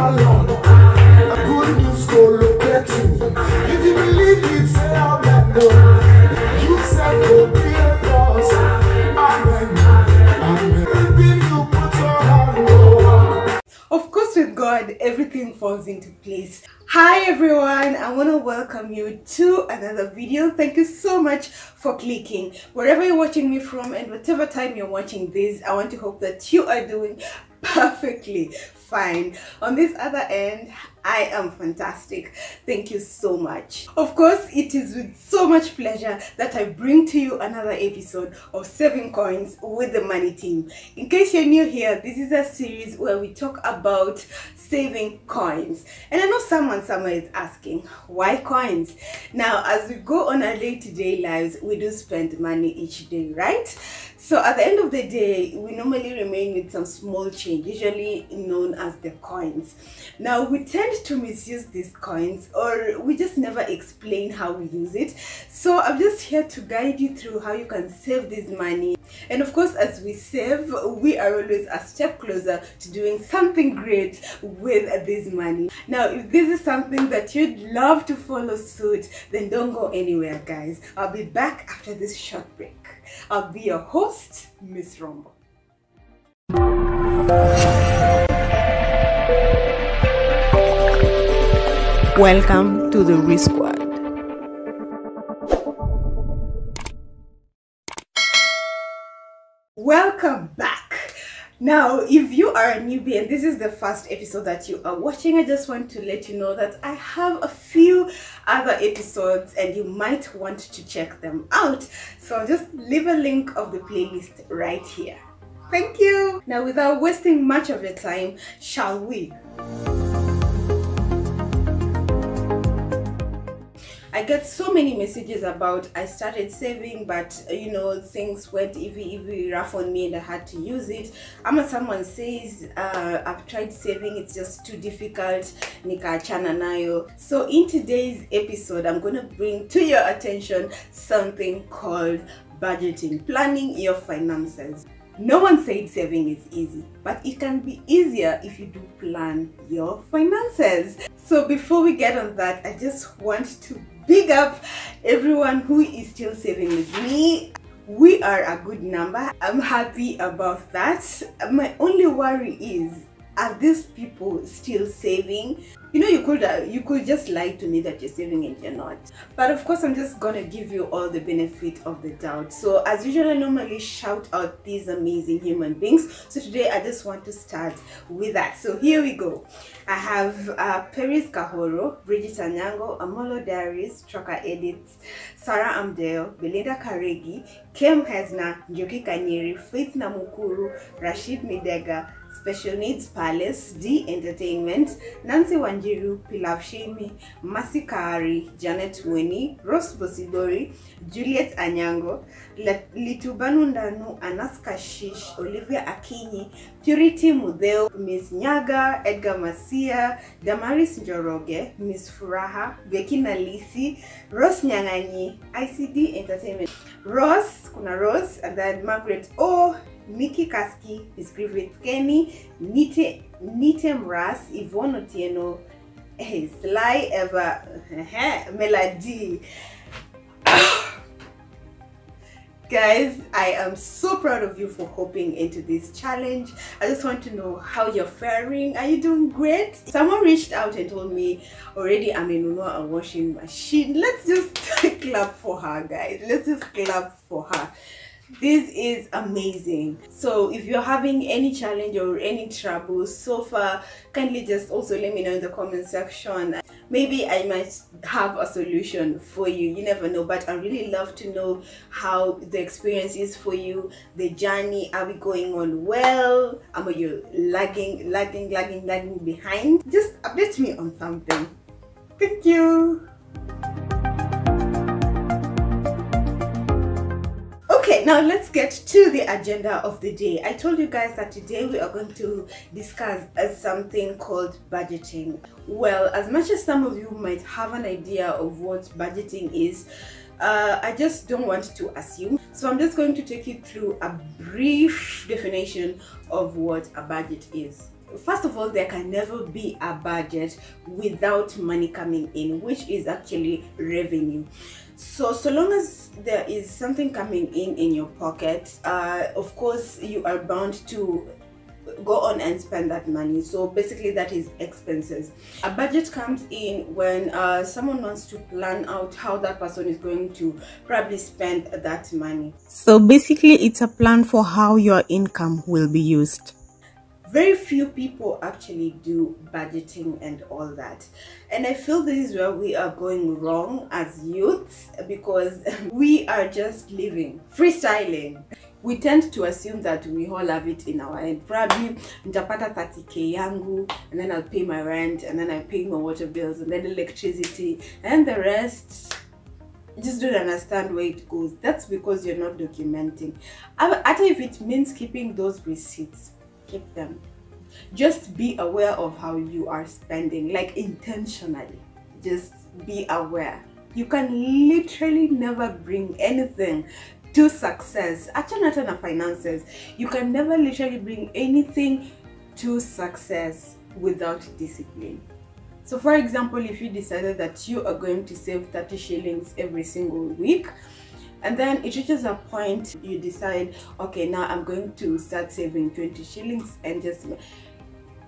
alone. Good news go look at you. If you believe it, say amen. You said go be a boss. Amen. Amen. Everything you put your hand on. Of course, with God, everything falls into place. Hi everyone, I want to welcome you to another video. Thank you so much for clicking. Wherever you're watching me from and whatever time you're watching this, I want to hope that you are doing perfectly fine. On this other end, I am fantastic. Thank you so much. Of course, it is with so much pleasure that I bring to you another episode of Saving Coins with the Money Team. In case you're new here, this is a series where we talk about saving coins. And I know someone somewhere is asking, why coins? Now, as we go on our day-to-day lives, we do spend money each day, right? So at the end of the day, we normally remain with some small change, usually known as the coins. Now, we tend to misuse these coins, or we just never explain how we use it. So I'm just here to guide you through how you can save this money. And of course, as we save, we are always a step closer to doing something great with this money. Now, if this is something that you'd love to follow suit, then don't go anywhere, guys. I'll be back after this short break. I'll be your host, Miss Rombo. Welcome to the Ree Squad. Welcome back. Now, if you are a newbie and this is the first episode that you are watching, I just want to let you know that I have a few other episodes and you might want to check them out. So I'll just leave a link of the playlist right here. Thank you. Now, without wasting much of your time, shall we? I get so many messages about I started saving, but you know, things went even rough on me and I had to use it. Someone says I've tried saving, it's just too difficult, nikaachana nayo. So in today's episode, I'm going to bring to your attention something called budgeting, planning your finances. No one said saving is easy, but it can be easier if you do plan your finances. So before we get on that, I just want to big up everyone who is still saving with me. We are a good number. I'm happy about that. My only worry is, are these people still saving? You know, you could just lie to me that you're saving and you're not. But of course, I'm just gonna give you all the benefit of the doubt. So as usual, I normally shout out these amazing human beings. So today I just want to start with that. So here we go. I have Paris Kahoro, Bridget Anyango, Amolo Darius, Troka Edits, Sarah Amdeo, Belinda Karegi, Kem Hesna, Njoki Kanyeri, Faith Namukuru, Rashid Midega, Special Needs Palace, D Entertainment, Nancy Wanjiru, Pilav Shemi, Masi Kari, Janet Weni, Rose Bosidori, Juliet Anyango, Litubanu Ndanu, Anas Kashish, Olivia Akinyi, Purity Mudeo, Miss Nyaga, Edgar Masia, Damaris Njoroge, Miss Furaha, Becky Nalisi, Rose Nyanganyi, ICD Entertainment, Rose, Kuna Rose, and then Margaret O, Nikki Kaski, Miss Griffith Kenny, Nite Mras, Yvonne Otieno, Sly Eva, Melody. Guys, I am so proud of you for hopping into this challenge. I just want to know how you're faring. Are you doing great? Someone reached out and told me already I'm in a washing machine. Let's just clap for her, guys. Let's just clap for her. This is amazing. So if you're having any challenge or any trouble so far, kindly just also let me know in the comment section. Maybe I might have a solution for you. You never know, but I really love to know how the experience is for you, the journey. Are we going on well? Are you lagging behind? Just update me on something. Thank you. Okay, now let's get to the agenda of the day. I told you guys that today we are going to discuss something called budgeting. Well, as much as some of you might have an idea of what budgeting is, I just don't want to assume. So I'm just going to take you through a brief definition of what a budget is. first of all, there can never be a budget without money coming in, which is actually revenue. So long as there is something coming in your pocket, of course you are bound to go on and spend that money. So basically that is expenses. A budget comes in when someone wants to plan out how that person is going to probably spend that money. So basically it's a plan for how your income will be used. Very few people actually do budgeting and all that, and I feel this is where we are going wrong as youths, because we are just living freestyling. We tend to assume that we all have it in our head. Probably nitapata 30k yangu, and then I'll pay my rent, and then I pay my water bills, and then electricity, and the rest just don't understand where it goes. That's because you're not documenting. After, if it means keeping those receipts, keep them. Just be aware of how you are spending, like intentionally. Just be aware. You can literally never bring anything to success. Actually, not on finances. You can never literally bring anything to success without discipline. So for example, if you decided that you are going to save 30 shillings every single week, and then it reaches a point you decide, okay, now I'm going to start saving 20 shillings, and just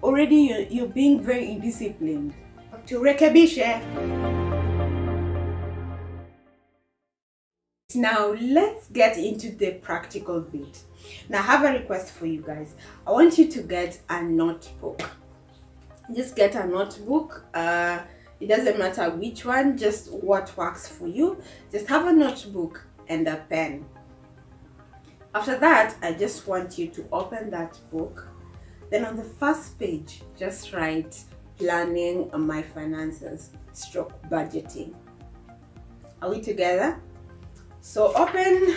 already you're being very indisciplined. To rekebishe. Now let's get into the practical bit. Now I have a request for you guys. I want you to get a notebook. Just get a notebook. It doesn't matter which one, just what works for you. Just have a notebook and a pen. After that, I just want you to open that book. Then on the first page, just write planning my finances / budgeting. Are we together? So open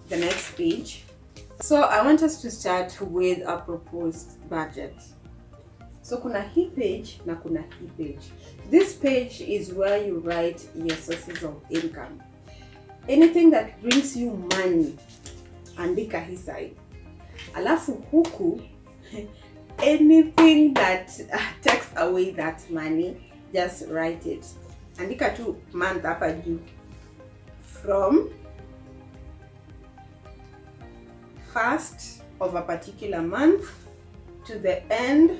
the next page. So I want us to start with a proposed budget. So kuna hii page na kuna hii page. This page is where you write your sources of income. Anything that brings you money, andika hii side. Alafu huku, anything that takes away that money, just write it. Andika tu month hapa juu. From first of a particular month to the end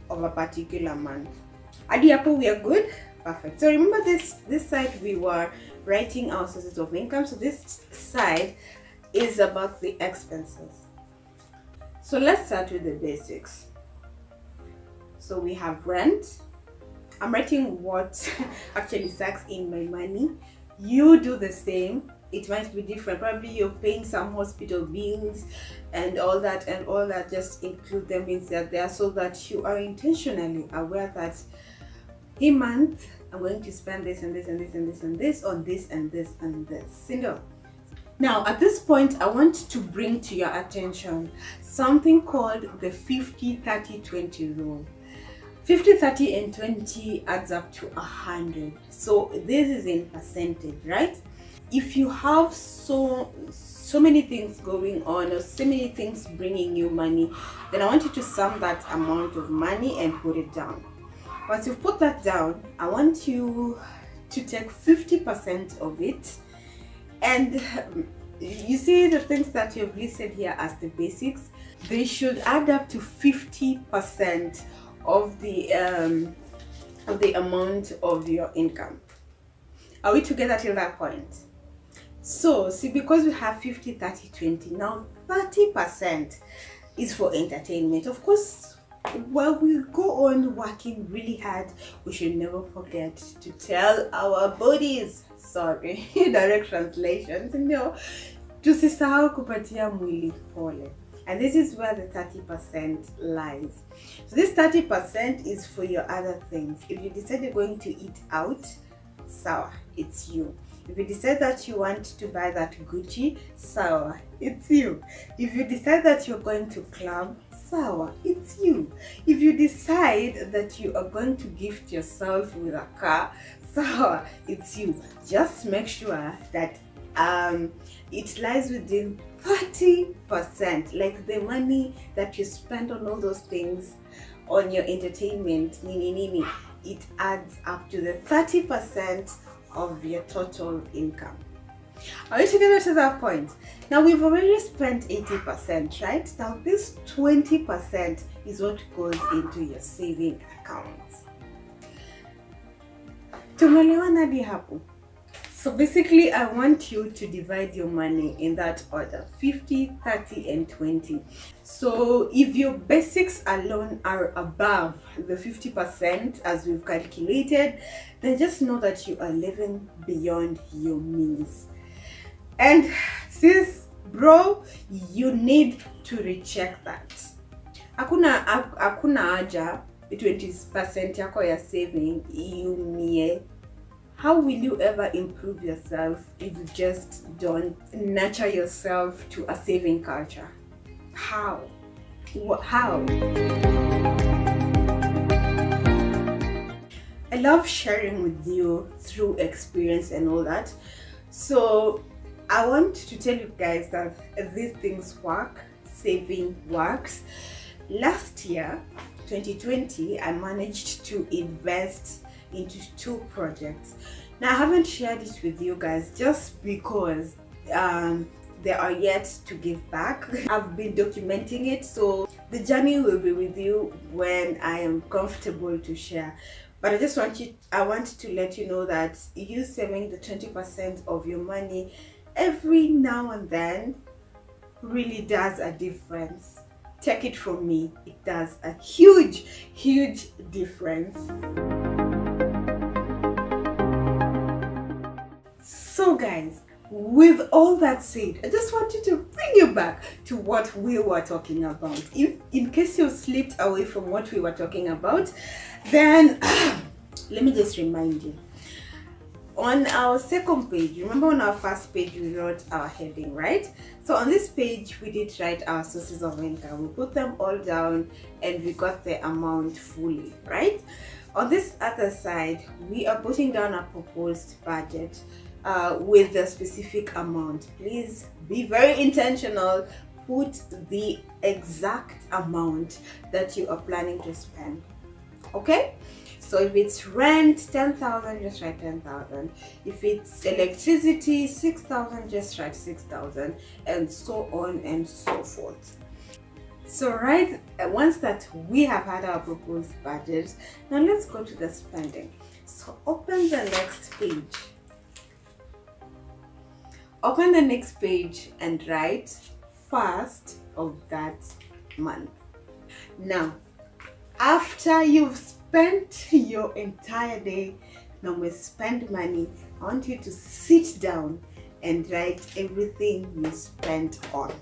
of a particular month. Adi hapo we are good? Perfect. So remember this side we were writing our sources of income. So this side is about the expenses. So let's start with the basics. So we have rent. I'm writing what actually sucks in my money. You do the same. It might be different. Probably you're paying some hospital bills and all that. Just include them inside there so that you are intentionally aware that a month I'm going to spend this and this and this and this and this on this and this and this. Now at this point, I want to bring to your attention something called the 50-30-20 rule. 50, 30 and 20 adds up to 100. So this is in percentage, right? If you have so many things going on, or so many things bringing you money, then I want you to sum that amount of money and put it down. Once you've put that down, I want you to take 50% of it, and you see the things that you've listed here as the basics, they should add up to 50% of the amount of your income. Are we together till that point? So see, because we have 50, 30, 20, now 30% is for entertainment. Of course, while we go on working really hard, we should never forget to tell our bodies, sorry, direct translations, tusisahau kupatia mwili pole. And this is where the 30% lies. So this 30% is for your other things. If you decide you're going to eat out, sawa, it's you. If you decide that you want to buy that Gucci, sawa, it's you. If you decide that you're going to club, sawa, it's you. If you decide that you are going to gift yourself with a car, sawa, it's you. Just make sure that it lies within 30%, like the money that you spend on all those things, on your entertainment, it adds up to the 30% of your total income. Are you together to that point? Now we've already spent 80%, right? Now this 20% is what goes into your saving accounts. Tumeelewana hadi hapo? So basically, I want you to divide your money in that order: 50, 30, and 20. So if your basics alone are above the 50% as we've calculated, then just know that you are living beyond your means. And sis, bro, you need to recheck that. Hakuna haja 20% yako ya saving iumie. How will you ever improve yourself if you just don't nurture yourself to a saving culture? How? How? I love sharing with you through experience and all that. So I want to tell you guys that these things work. Saving works. Last year, 2020, I managed to invest into 2 projects. Now I haven't shared it with you guys just because they are yet to give back. I've been documenting it, so the journey will be with you when I am comfortable to share. But I want to let you know that you saving the 20% of your money every now and then really does a difference. Take it from me, it does a huge difference. So guys, with all that said, I just wanted to bring you back to what we were talking about. If in case you slipped away from what we were talking about, then let me just remind you. On our second page, remember on our first page we wrote our heading, right? So on this page we did write our sources of income. We put them all down and we got the amount fully, right? On this other side, we are putting down a proposed budget with the specific amount. Please be very intentional. Put the exact amount that you are planning to spend. Okay? So if it's rent 10,000, just write 10,000. If it's electricity 6,000, just write 6,000, and so on and so forth. So right, once that we have had our proposed budget, now let's go to the spending. So open the next page. Open the next page and write first of that month. Now, after you've spent your entire day, now we spend money, I want you to sit down and write everything you spent on.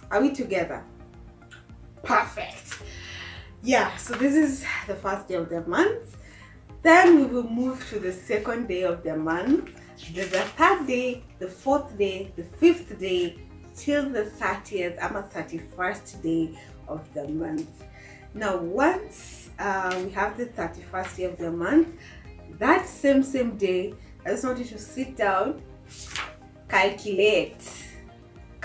Are we together? Perfect. Yeah, so this is the first day of the month. Then we will move to the second day of the month, the third day, the fourth day, the fifth day, till the 30th, 31st day of the month. Now once we have the 31st day of the month, that same day, I just want you to sit down, calculate.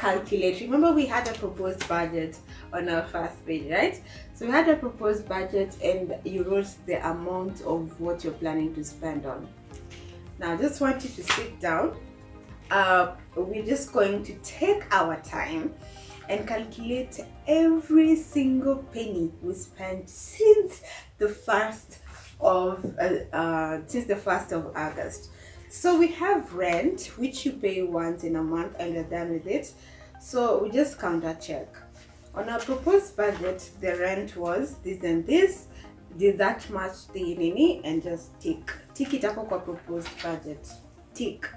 Remember we had a proposed budget on our first page, right? So we had a proposed budget and you wrote the amount of what you're planning to spend on. Now I just want you to sit down. We're just going to take our time and calculate every single penny we spent since the 1st of August. So we have rent, which you pay once in a month and you're done with it. So we just counter check. On our proposed budget, the rent was this and this. Did that match the nini? And just tick it up on proposed budget. Tick.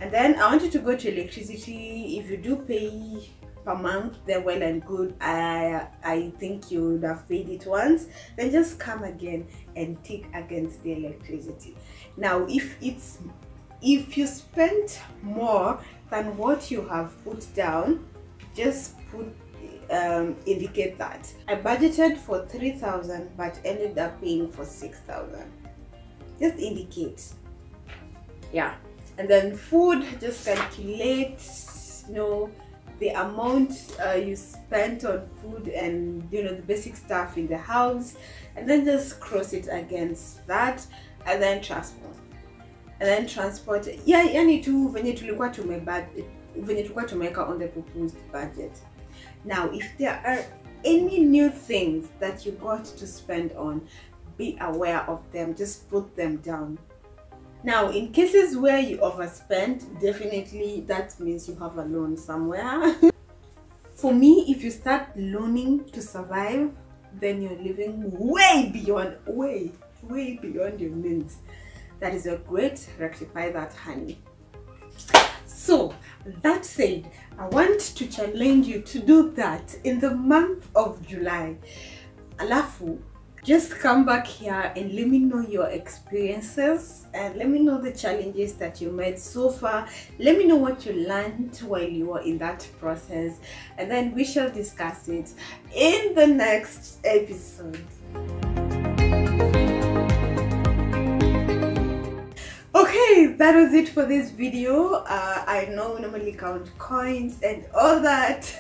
And then I want you to go to electricity. If you do pay per month, they're well and good. I think you would have paid it once. Then just come again and tick against the electricity. Now if you spent more than what you have put down, just indicate that. I budgeted for 3,000 but ended up paying for 6,000. Just indicate. Yeah. And then food, just calculate, the amount you spent on food and the basic stuff in the house, and then just cross it against that, and then transport. Yeah, yani tu venye tulikuwa tumeweka on the proposed budget. Now, if there are any new things that you got to spend on, be aware of them. Just put them down. Now, in cases where you overspend, definitely that means you have a loan somewhere. For me, if you start loaning to survive, then you're living way beyond your means. That is a great rectify that, honey. So that said, I want to challenge you to do that in the month of July. Alafu, just come back here and let me know your experiences and let me know the challenges that you made so far. Let me know what you learned while you were in that process, and then we shall discuss it in the next episode. Okay, that was it for this video. I know we normally count coins and all that,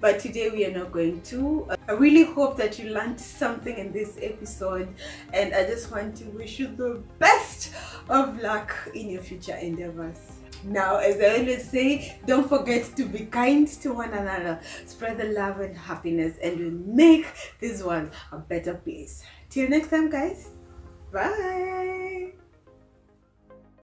but today we are not going to. I really hope that you learned something in this episode, and I just want to wish you the best of luck in your future endeavors. Now, as I always say, don't forget to be kind to one another, spread the love and happiness, and we'll make this world a better place. Till next time, guys. Bye.